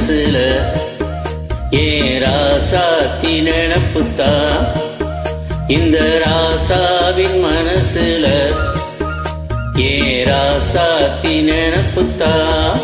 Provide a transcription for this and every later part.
மனசுல ஏன் ராசாத்தி நினப்புத்தான். இந்த ராசாவின் மனசுல ஏன் ராசாத்தி நினப்புத்தான்.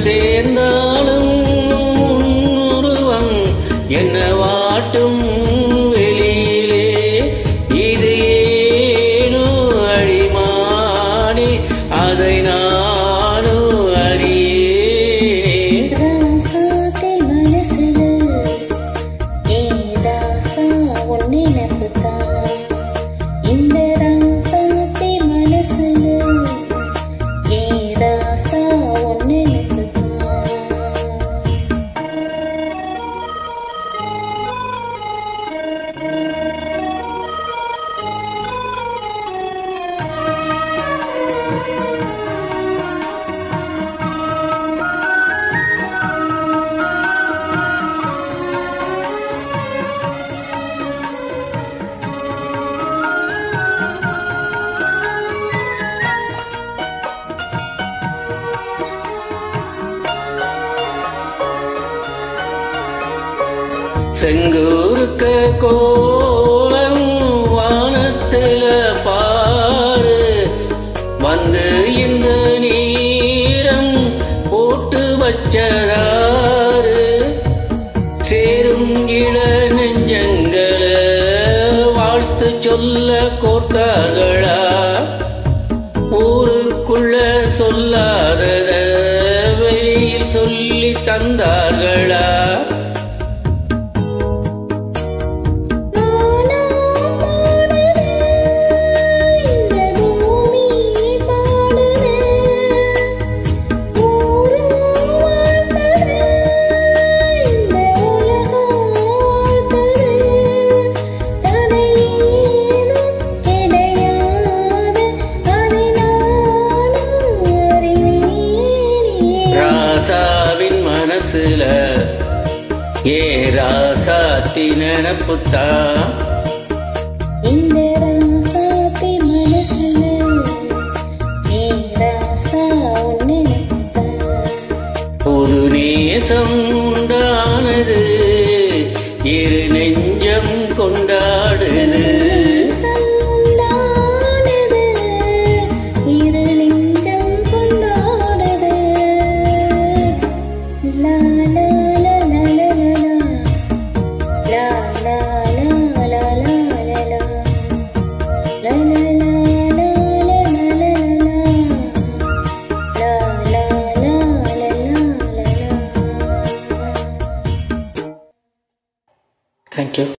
சேர்ந்தாலும் உருவம் என்ன வாட்டும் வெளியிலே இது ஏனோ அழிமானே அதை நானோ அறியேனே. ராசாத்தி மனசுல ஏதாசா ஒன்னே நம்புதான். இந்த ராசாத்தி மனசுல ஏதாசா ஒன்னே செங்கூருக்க கோலம் வானத்துல பாரு வந்து இந்த நீரம் போட்டு வச்சதாரு. சேரும் இள நெஞ்சங்களை வாழ்த்து சொல்ல கோர்த்தார்களா. ஊருக்குள்ள சொல்லாதத வெளியில் சொல்லி தந்தார்களா. ராசாவின் மனசுல ஏ ராசாத்தி நினப்புத்தான். இந்த ராசாத்தி மனசுல ஏ ராசா ஒன்னே நம்புதான். புது நேசம் உண்டானது இரு நெஞ்சம் கொண்டாடுது. Thank you.